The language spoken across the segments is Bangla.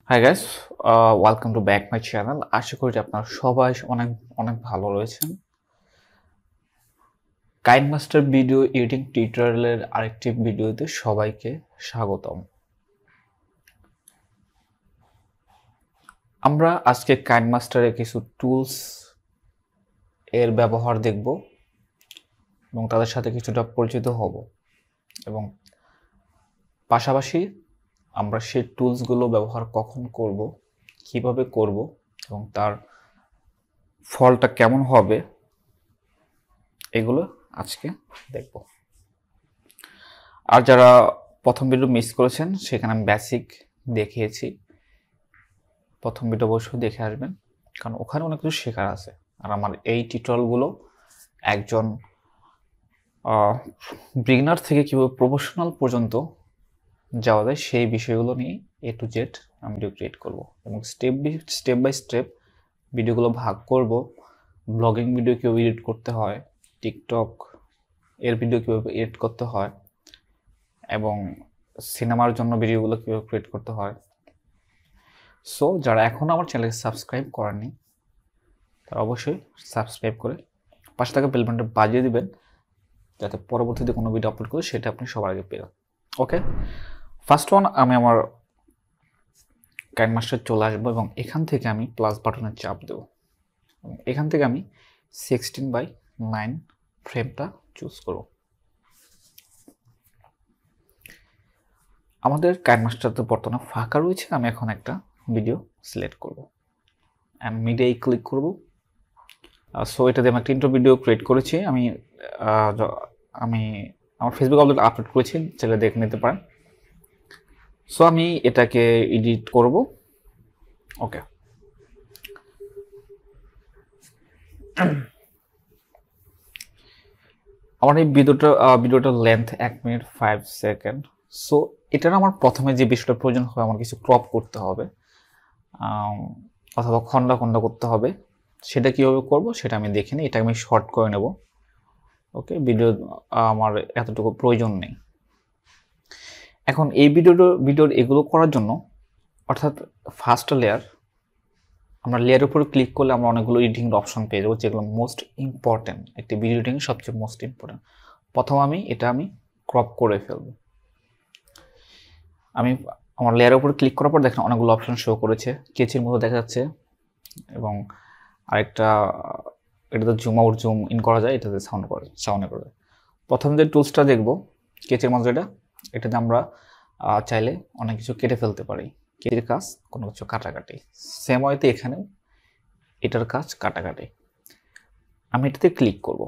High guys, welcome to back my channel. আশা করি যে আপনারা সবাই অনেক অনেক ভালো রয়েছেন। কাইনমাস্টার ভিডিও এডিটিং টিউটোরিয়ালের আরেকটি ভিডিওতে সবাইকে স্বাগতম। আমরা আজকে কাইনমাস্টারের কিছু টুলস এর ব্যবহার দেখব এবং তাদের সাথে কিছুটা পরিচিত হব এবং পাশাপাশি আমরা সেই টুলসগুলো ব্যবহার কখন করব, কিভাবে করব এবং তার ফলটা কেমন হবে এগুলো আজকে দেখব। আর যারা প্রথম ভিডিও মিস করেছেন সেখানে আমি বেসিক দেখিয়েছি, প্রথম ভিডিও অবশ্যই দেখে আসবেন, কারণ ওখানে অনেক কিছু শেখার আছে। আর আমার এই টিউটোরিয়ালগুলো একজন বিগিনার থেকে কীভাবে প্রফেশনাল পর্যন্ত যাওয়া যায় সেই বিষয়গুলো নিয়ে A to Z আমি ভিডিও ক্রিয়েট করব এবং স্টেপ বাই স্টেপ ভিডিওগুলো ভাগ করব। ব্লগিং ভিডিও কীভাবে এডিট করতে হয়, টিকটক এর ভিডিও কীভাবে এডিট করতে হয় এবং সিনেমার জন্য ভিডিওগুলো কীভাবে ক্রিয়েট করতে হয়। সো যারা এখনও আমার চ্যানেলকে সাবস্ক্রাইব করেননি তারা অবশ্যই সাবস্ক্রাইব করে পাশে থাকা বেল বাটনটা বাজিয়ে দিবেন, যাতে পরবর্তীতে কোনো ভিডিও আপলোড করি সেটা আপনি সবার আগে পেয়ে যান। ওকে, ফার্স্ট ওয়ান আমি আমার কাইনমাস্টার চলে আসবো এবং এখান থেকে আমি প্লাস বাটনে চাপ দেবো এবং এখান থেকে আমি 16:9 ফ্রেমটা চুজ করব। আমাদের কাইনমাস্টার তো বর্তমানে ফাঁকা রয়েছে, আমি এখন একটা ভিডিও সিলেক্ট করব, আমি মিডিয়ায় ক্লিক করব। সো এটাতে আমি একটা ইন্ট্রো ভিডিও ক্রিয়েট করেছি, আমি আমার ফেসবুক আপলোড করেছি, সেটা দেখে নিতে পারেন। সো আমি এটাকে এডিট করব। ওকে, আমার এই ভিডিওটার লেন্থ 1 মিনিট 5 সেকেন্ড। সো এটার আমার প্রথমে যে বিষয়টা প্রয়োজন হবে, আমার কিছু ক্রপ করতে হবে অথবা খন্ড খন্ড করতে হবে। সেটা কীভাবে করব সেটা আমি দেখে নিই, এটা আমি শর্ট করে নেব। ওকে, আমার এতটুকু প্রয়োজন নেই। এখন এই ভিডিওর এগুলো করার জন্য, অর্থাৎ ফার্স্ট লেয়ার, আমরা লেয়ারের উপরে ক্লিক করলে আমরা অনেকগুলো এডিটিং অপশন পেয়ে যাবো, যেগুলো মোস্ট ইম্পর্টেন্ট, একটি ভিডিও এডিটিং সবচেয়ে মোস্ট ইম্পর্টেন্ট। প্রথম আমি ক্রপ করে ফেলবো। আমি আমার লেয়ারের উপরে ক্লিক করার পর দেখেন অনেকগুলো অপশন শো করেছে, কেচির মতো দেখা যাচ্ছে এবং আরেকটা এটাতে জুম আউট জুম ইন করা যায়, এটাতে সাউন্ডে করা যায়। প্রথম যে টুলসটা দেখবো কেচির মতো, এটাতে আমরা চাইলে অনেক কিছু কেটে ফেলতে পারি। কেচির কাজ কোনো কিছু কাটাকাটি, সেম ওয়েতে এখানেও এটার কাজ কাটাকাটি। আমি এটাতে ক্লিক করব।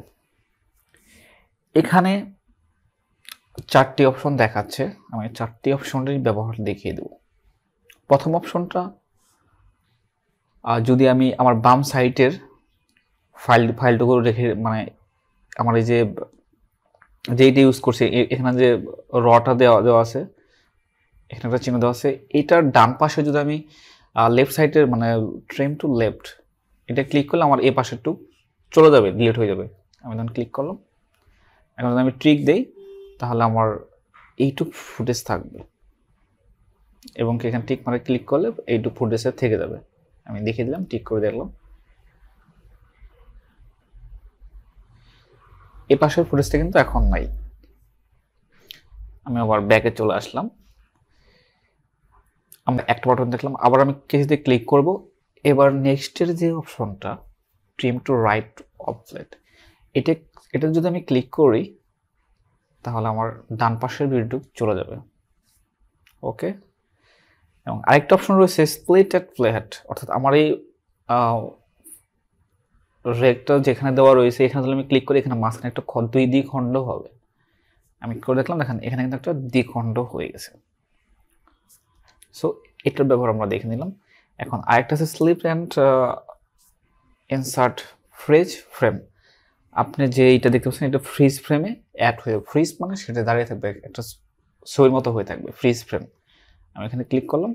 এখানে 4টি অপশন দেখাচ্ছে, আমি 4টি অপশনের ব্যবহার দেখিয়ে দেব। প্রথম অপশনটা, যদি আমি আমার বাম সাইডের ফাইলটুকু রেখে, মানে আমার এই যেইটা ইউজ করছি, এখানে যে রটা দেওয়া আছে, এখানে একটা চিহ্ন দেওয়া আছে, এটার ডান পাশে যদি আমি লেফট সাইডের মানে ট্রিম টু লেফট এটা ক্লিক করলে আমার এ পাশেরটু চলে যাবে, ডিলিট হয়ে যাবে। আমি যখন ক্লিক করলাম, এখন যদি আমি ট্রিক দেই তাহলে আমার এইটুক ফুটেজ থাকবে এবং এখানে টিক মানে ক্লিক করলে এইটুক ফুটেজে থেকে যাবে। আমি দেখিয়ে দিলাম, টিক করে দেখলাম এ পাশের ফুটেজটা কিন্তু এখন নাই। আমি আবার ব্যাকে চলে আসলাম, আমরা একটা বাটন দেখলাম, আবার আমি কেসিতে ক্লিক করব। এবার নেক্সটের যে অপশনটা ট্রিম টু রাইট অফলেট, এটা যদি আমি ক্লিক করি তাহলে আমার ডান পাশের ভিডিও চলে যাবে। ওকে, এবং আরেকটা অপশন রয়েছে স্প্লিট অ্যাট ফ্ল্যাট, অর্থাৎ আমার এই রেকটা যেখানে দেওয়া রয়েছে এখানে যদি আমি ক্লিক করি, এখানে মাঝখানে একটা দ্বিখণ্ড হবে। আমি করে দেখলাম, দেখেন এখানে কিন্তু একটা দ্বিখণ্ড হয়ে গেছে। সো এটার ব্যবহার আমরা দেখে নিলাম। এখন আরেকটা আছে slip and insert freeze frame. আপনি যে এইটা দেখতে পাচ্ছেন, এটা ফ্রিজ ফ্রেমে অ্যাড হয়ে, ফ্রিজ মানে সেটা দাঁড়িয়ে থাকবে, একটা ছবির মতো হয়ে থাকবে, ফ্রিজ ফ্রেম। আমি এখানে ক্লিক করলাম।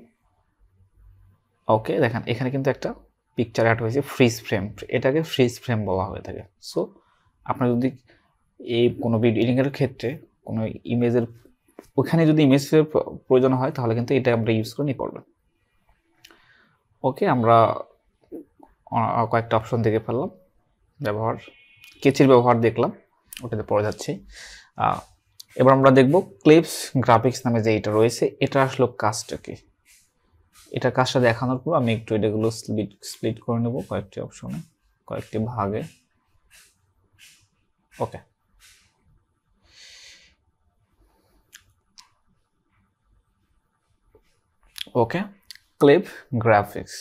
ওকে, দেখেন এখানে কিন্তু একটা পিকচার অ্যাড হয়েছে, ফ্রিজ ফ্রেম, এটাকে ফ্রিজ ফ্রেম বলা হয়ে থাকে। সো আপনার যদি এই কোনো ভিডিও এডিটিংয়ের ক্ষেত্রে কোনো ইমেজের ওখানে যদি ইমেজের প্রয়োজন হয় তাহলে কিন্তু এটা আমরা ইউজ করে নিতে পারবেন। ওকে, আমরা কয়েকটা অপশন দেখে ফেললাম। ব্যবহার, কেচির ব্যবহার দেখলাম, ওটাতে পড়ে যাচ্ছি। এবার আমরা দেখব ক্লিপস গ্রাফিক্স নামে যে এটা রয়েছে, এটা আসলে কাজটা কি। এটা কাজটা দেখানোর পর আমি একটু এটাগুলো স্প্লিট করে নেব কয়েকটি অপশনে, কয়েকটি ভাগে। ওকে, ওকে, ক্লিপ গ্রাফিক্স,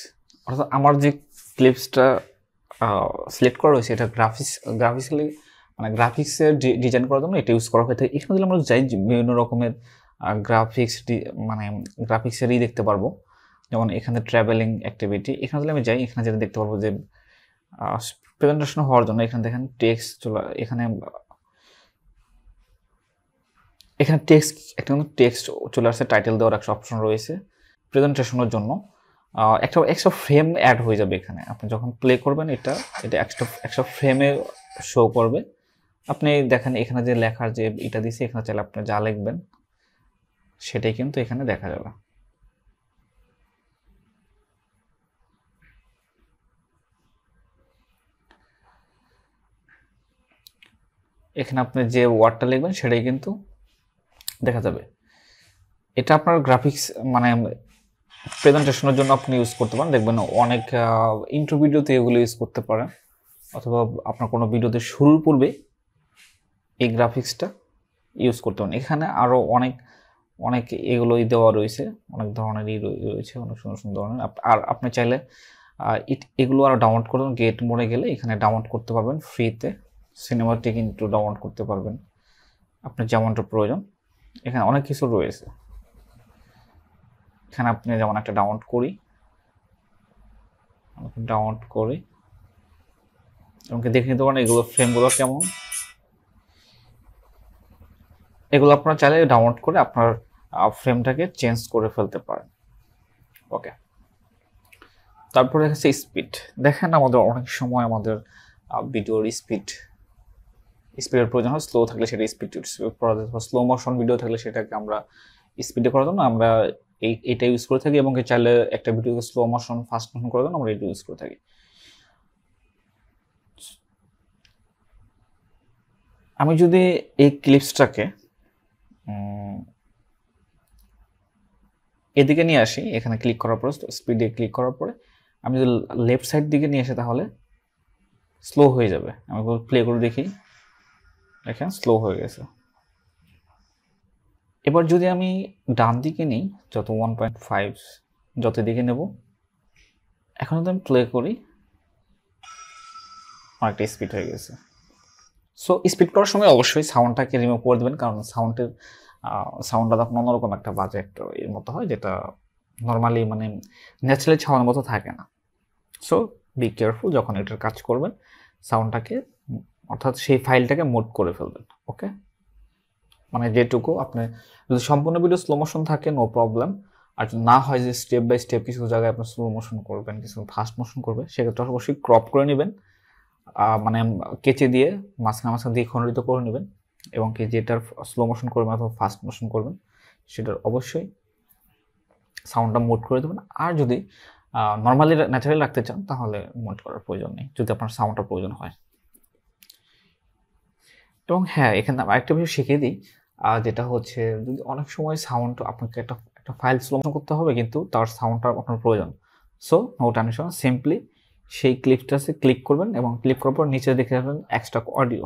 অর্থাৎ আমার যে ক্লিপসটা সিলেক্ট করা রয়েছে এটা গ্রাফিক্যালি মানে গ্রাফিক্সের ডিজাইন করার জন্য এটা ইউজ করা হয়ে থাকে। এখানে যদি আমরা যাই বিভিন্ন রকমের গ্রাফিক্স মানে গ্রাফিক্সেরই দেখতে পারবো। যেমন এখানে ট্রাভেলিং অ্যাক্টিভিটি, এখানে যদি আমি যাই এখানে যেটা দেখতে পারবো যে প্রেজেন্টেশন হওয়ার জন্য এখানে দেখেন টেক্সট চলে, এখানে টেক্সট একটা টেক্সট চলে আসছে, টাইটেল দেওয়ার একটা অপশন রয়েছে। প্রেজেন্টেশনের জন্য একটা এক্সট্রা ফ্রেম অ্যাড হয়ে যাবে এখানে। আপনি যখন প্লে করবেন এটা এক্সট্রা ফ্রেমে শো করবে। আপনি দেখেন এখানে যে লেখার যে এটা দিছে, এখানে চাইলে আপনি যা লিখবেন সেটাই কিন্তু এখানে দেখা যাবে। এখানে আপনি যে ওয়ার্ডটা লিখবেন সেটাই কিন্তু দেখা যাবে। এটা আপনার গ্রাফিক্স মানে প্রেজেন্টেশনের জন্য আপনি ইউজ করতে পারেন। দেখবেন অনেক ইন্ট্রো ভিডিওতে এগুলো ইউজ করতে পারেন, অথবা আপনার কোনো ভিডিওতে শুরুর পূর্বে এই গ্রাফিক্সটা ইউজ করতে পারেন। এখানে আরও অনেক অনেক এগুলোই দেওয়া রয়েছে, অনেক ধরনেরই রয়েছে, অনেক সুন্দর সুন্দর ধরনের। আর আপনি চাইলে এগুলো আরও ডাউনলোড করুন, গেট মোডে গেলে এখানে ডাউনলোড করতে পারবেন ফ্রিতে। সিনেমাটিক কিন্তু ডাউনলোড করতে পারবেন আপনার যেমনটা প্রয়োজন। এখানে অনেক কিছু রয়েছে। এখানে আপনি যেমন একটা ডাউনলোড করি আমাকে দেখে নিতে পারেন এগুলো ফ্রেমগুলো কেমন। এগুলো আপনারা চাইলে ডাউনলোড করে আপনার ফ্রেমটাকে চেঞ্জ করে ফেলতে পারেন। ওকে, তারপরে হচ্ছে স্পিড। দেখেন আমাদের অনেক সময় আমাদের ভিডিওর স্পিডের প্রয়োজন হয়। স্লো থাকলে সেটা স্পিড করা যায়, স্লো মোশন ভিডিও থাকলে সেটাকে আমরা স্পিডে করার জন্য আমরা এটা ইউজ করে থাকি, এবং চাইলে একটা ভিডিওকে স্লো মোশন ফাস্ট মোশন করার জন্য আমরা এটা ইউজ করে থাকি। আমি যদি এই ক্লিপসটাকে এদিকে নিয়ে আসি, এখানে ক্লিক করার পরে স্পিডে ক্লিক করার পরে আমি যদি লেফট সাইড দিকে নিয়ে আসি তাহলে স্লো হয়ে যাবে। আমি প্লে করে দেখি, দেখেন স্লো হয়ে গেছে। এবার যদি আমি ডান দিকে নিই, যত 1.5 যত দিকে নেব, এখন যদি আমি প্লে করি অনেকটা স্পিড হয়ে গেছে। সো স্পিড করার সময় অবশ্যই সাউন্ডটাকে রিমুভ করে দেবেন, কারণ সাউন্ডটা তখন অন্যরকম একটা বাজে একটা এর মতো হয়, যেটা নর্মালি মানে ন্যাচারালি ছাওয়ার মতো থাকে না। সো বি কেয়ারফুল যখন এটার কাজ করবেন, সাউন্ডটাকে অর্থাৎ সেই ফাইলটাকে মোড করে ফেলবেন। ওকে, মানে যেটুকু আপনি যদি সম্পূর্ণ ভিডিও স্লো মোশন থাকে নো প্রবলেম, আর না হয় যে স্টেপ বাই স্টেপ কিছু জায়গায় আপনি স্লো মোশন করবেন, কিছু ফাস্ট মোশন করবে, সেক্ষেত্রে অবশ্যই ক্রপ করে নেবেন, মানে কেচে দিয়ে মাঝখানে দিয়ে খণ্ডিত করে নেবেন, এবং কি যেটার স্লো মোশন করবেন অথবা ফাস্ট মোশন করবেন সেটার অবশ্যই সাউন্ডটা মোড করে দেবেন। আর যদি নর্মালি ন্যাচারালি রাখতে চান তাহলে মোড করার প্রয়োজন নেই, যদি আপনার সাউন্ডটা প্রয়োজন হয়। এবং হ্যাঁ, এখানে আরেকটা বিষয় শিখিয়ে দিই, যেটা হচ্ছে যদি অনেক সময় সাউন্ড আপনাকে একটা ফাইল স্লো মোশন করতে হবে, কিন্তু তার সাউন্ডটা আপনার প্রয়োজন। সো নো টেনশন, সিম্পলি সেই ক্লিপটাতে ক্লিক করবেন এবং ক্লিক করার পর নিচে দেখে যাবেন এক্সট্রা অডিও।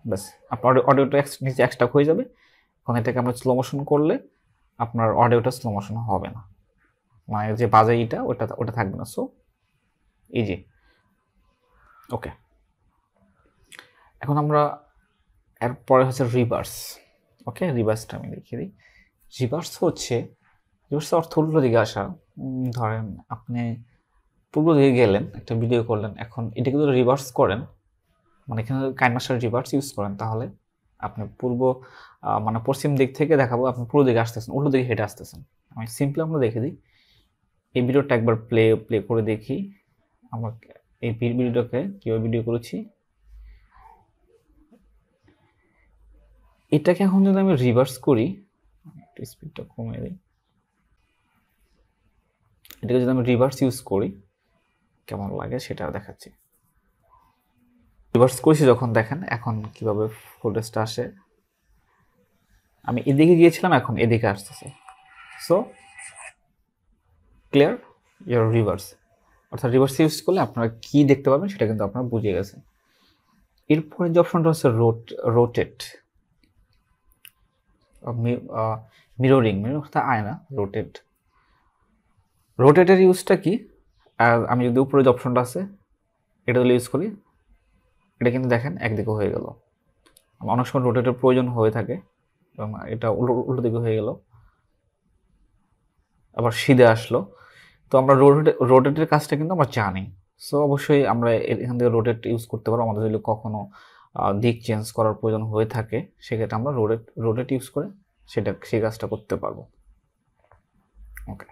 ব্যাস, আপনার অডিওটা নিচে এক্সট্রা হয়ে যাবে। এখন এটাকে আমরা স্লো মোশন করলে আপনার অডিওটা স্লো মোশন হবে না, মানে যে বাজে ওটা থাকবে না। So easy. ওকে, এখন আমরা এরপরে হচ্ছে রিভার্স। ওকে, রিভার্সটা আমি দেখিয়ে দিই। রিভার্স অর্থ উল্টো দিকে আসা। ধরেন আপনি পূর্ব দিকে গেলেন, একটা ভিডিও করলেন, এখন এটাকে যদি রিভার্স করেন, মানে এখানে কাইনমাস্টার রিভার্স ইউজ করেন, তাহলে আপনি মানে পশ্চিম দিক থেকে দেখাবো, আপনি পূর্ব দিকে আসতেছেন, উল্টো দিকে হেঁটে আসতেছেন। আমি সিম্পলি আমরা দেখে দিই, এই ভিডিওটা একবার প্লে করে দেখি আমরা এই ভিডিওটাকে কীভাবে ভিডিও করেছি। এটাকে এখন যদি আমি রিভার্স করি, একটু স্পিডটা কমিয়ে দিই, এটাকে যদি আমি রিভার্স ইউজ করি কেমন লাগে সেটা দেখাচ্ছি। রিভার্স করেছি যখন, দেখেন এখন কিভাবে ফুটেজটা আসে। আমি এদিকে গিয়েছিলাম, এখন এদিকে আসতেছে। সো ক্লিয়ার ইয়োর রিভার্স, অর্থাৎ রিভার্স ইউজ করলে আপনারা কি দেখতে পাবেন সেটা কিন্তু আপনারা বুঝে গেছেন। এরপরে যে অপশনটা হচ্ছে রোটেট, মিররিং, অর্থাৎ আয়না, রোটেট। রোটেটের ইউজটা কি? আর আমি যদি উপরে যে অপশনটা আছে এটা যদি ইউজ করি, এটা কিন্তু দেখেন একদিকে হয়ে গেল। অনেক সময় রোটেটের প্রয়োজন হয়ে থাকে এবং এটা উল্টো দিকে হয়ে গেল, আবার সিধে আসলো। তো আমরা রোটেটের কাজটা কিন্তু আমরা জানি। সো অবশ্যই আমরা এখান থেকে রোটেট ইউজ করতে পারবো। আমাদের যদি কখনো দিক চেঞ্জ করার প্রয়োজন হয়ে থাকে সেক্ষেত্রে আমরা রোটেট ইউজ করে সেই কাজটা করতে পারবো। ওকে,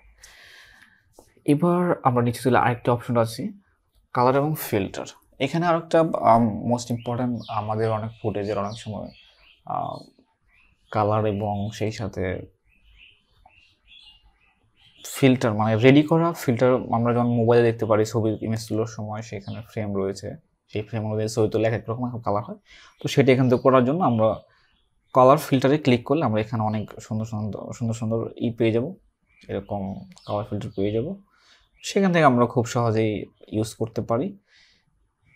এবার আমরা নিচে চলে আরেকটা অপশন আছে, কালার এবং ফিল্টার। এখানে আরেকটা মোস্ট ইম্পর্ট্যান্ট, আমাদের অনেক ফুটেজের অনেক সময় কালার এবং সেই সাথে ফিল্টার, মানে রেডি করা ফিল্টার আমরা যখন মোবাইলে দেখতে পারি ছবির ইমেজ তোলার সময়, সেখানে ফ্রেম রয়েছে, সেই ফ্রেম অনুযায়ী ছবি তুলে এক এক রকম কালার হয়। তো সেটা এখান থেকে করার জন্য আমরা কালার ফিল্টারে ক্লিক করলে আমরা এখানে অনেক সুন্দর সুন্দর পেয়ে যাব, এরকম কালার ফিল্টার পেয়ে যাব। সেখান থেকে আমরা খুব সহজেই ইউজ করতে পারি।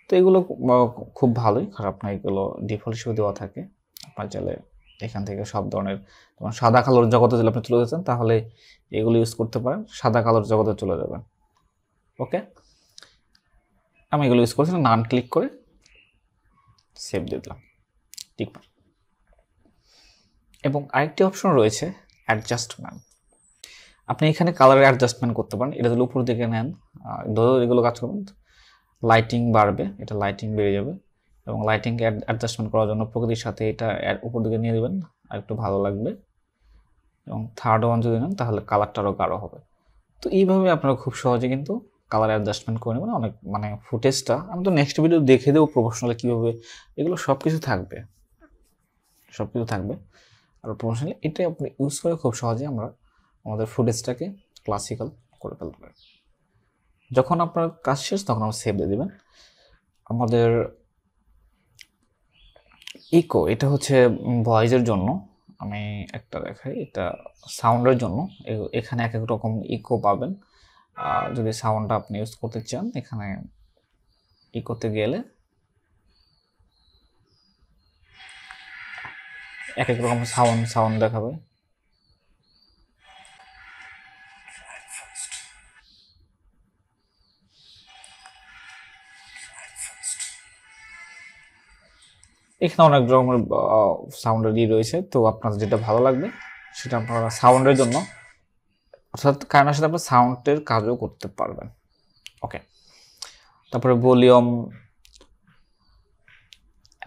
তো এগুলো খুব ভালোই, খারাপ না, এগুলো ডিফল্ট হিসেবে দেওয়া থাকে। আপনার চাইলে এখান থেকে সব ধরনের, যেমন সাদা কালোর জগতে যদি আপনি চলে যেতেন তাহলে এগুলো ইউজ করতে পারেন, সাদা কালোর জগতে চলে যাবেন। ওকে, আমি এগুলো ইউজ করছি, নান ক্লিক করে সেভ দিয়ে দিলাম, ঠিক না। এবং আরেকটি অপশন রয়েছে অ্যাডজাস্টমেন্ট। আপনি এখানে কালারের অ্যাডজাস্টমেন্ট করতে পারেন। এটা যদি উপর দিকে নেন, এগুলো কাজ করবেন, লাইটিং বাড়বে, এটা লাইটিং বেড়ে যাবে। এবং লাইটিংকে অ্যাডজাস্টমেন্ট করার জন্য প্রকৃতির সাথে এটা উপর দিকে নিয়ে দেবেন, আর একটু ভালো লাগবে। এবং থার্ড ওয়ান যদি নেন তাহলে কালারটা আরও গাঢ় হবে। তো এইভাবে আপনারা খুব সহজে কিন্তু কালার অ্যাডজাস্টমেন্ট করে নেবেন। অনেক মানে ফুটেজটা আমি তো নেক্সট ভিডিও দেখে দেবো প্রফেশনালি কীভাবে, এগুলো সব কিছু থাকবে, আর প্রফেশনালি এটাই আপনি ইউজ করে খুব সহজে আমরা আমাদের ফুটেজটাকে ক্লাসিক্যাল করে ফেলতে পারি। যখন আপনার কাজ শেষ তখন আমরা সেভ দিয়ে দেবেন। আমাদের ইকো, এটা হচ্ছে ভয়েসের জন্য, আমি একটা দেখাই, এটা সাউন্ডের জন্য। এখানে এক এক রকম ইকো পাবেন। যদি সাউন্ডটা আপনি ইউজ করতে চান, এখানে ইকোতে গেলে এক এক রকম সাউন্ড দেখাবে। এখানে অনেক রকমের সাউন্ডের রয়েছে, তো আপনার যেটা ভালো লাগবে সেটা আপনারা সাউন্ডের জন্য, অর্থাৎ কারণের সাথে আপনার সাউন্ডের কাজও করতে পারবেন। ওকে, তারপরে ভলিউম,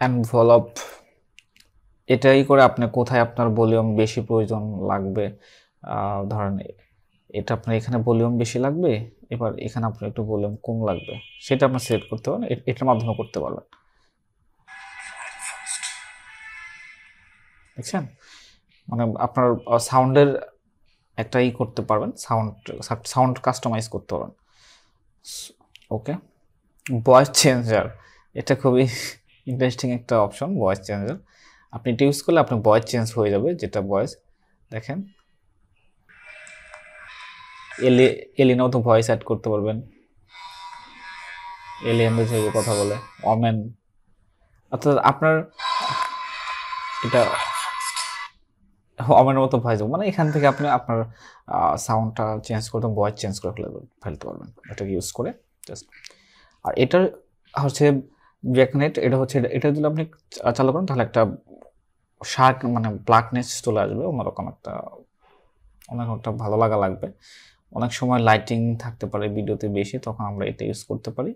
এনভেলপ, এটাই করে আপনি কোথায় আপনার ভলিউম বেশি প্রয়োজন লাগবে, ধরেন এটা আপনার এখানে ভলিউম বেশি লাগবে, এবার এখানে আপনার একটু ভলিউম কম লাগবে, সেটা আপনার সেট করতে পারেন, এটার মাধ্যমে করতে পারবেন। দেখছেন, মানে আপনার সাউন্ডের একটাই করতে পারবেন, সাউন্ড কাস্টমাইজ করতে পারবেন। ওকে, ভয়েস চেঞ্জার, এটা খুবই ইন্টারেস্টিং একটা অপশন, ভয়েস চেঞ্জার। আপনি এটা ইউজ করলে আপনার ভয়েস চেঞ্জ হয়ে যাবে, যেটা ভয়েস দেখেন, এলিনাও তো ভয়েস অ্যাড করতে পারবেন, এলিয়ানদের হিসেবে কথা বলে, অমেন, অর্থাৎ আপনার এটা অমেনের মতো ভয়েস, মানে এখান থেকে আপনি আপনার সাউন্ডটা চেঞ্জ করতে, ভয়েস চেঞ্জ করে ফেলতে পারবেন এটাকে ইউজ করে জাস্ট। আর এটার হচ্ছে ব্ল্যাকনেট, এটা হচ্ছে, এটা যদি আপনি চালু করেন তাহলে একটা শার্ক মানে ব্ল্যাকনেস চলে আসবে, অন্যরকম একটা ভালো লাগা লাগবে। অনেক সময় লাইটিং থাকতে পারে ভিডিওতে বেশি, তখন আমরা এটা ইউজ করতে পারি,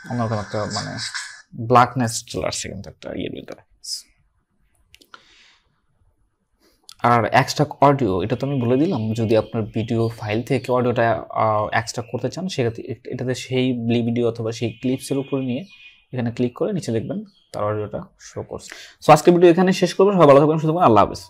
অন্যরকম একটা মানে ব্ল্যাকনেস চলে আসছে কিন্তু একটা ইয়ের ভিতরে। আর এক্সট্রা অডিও, এটা তো আমি বলে দিলাম, যদি আপনার ভিডিও ফাইল থেকে অডিওটা এক্সট্রা করতে চান সেক্ষেত্রে এটাতে সেই ভিডিও অথবা সেই ক্লিপসের উপরে নিয়ে এখানে ক্লিক করে নিচে দেখবেন তার অডিওটা শো করছে। সো আজকের ভিডিও এখানে শেষ করবো। সবাই ভালো থাকবেন, শুধু আল্লাহ হাফেজ।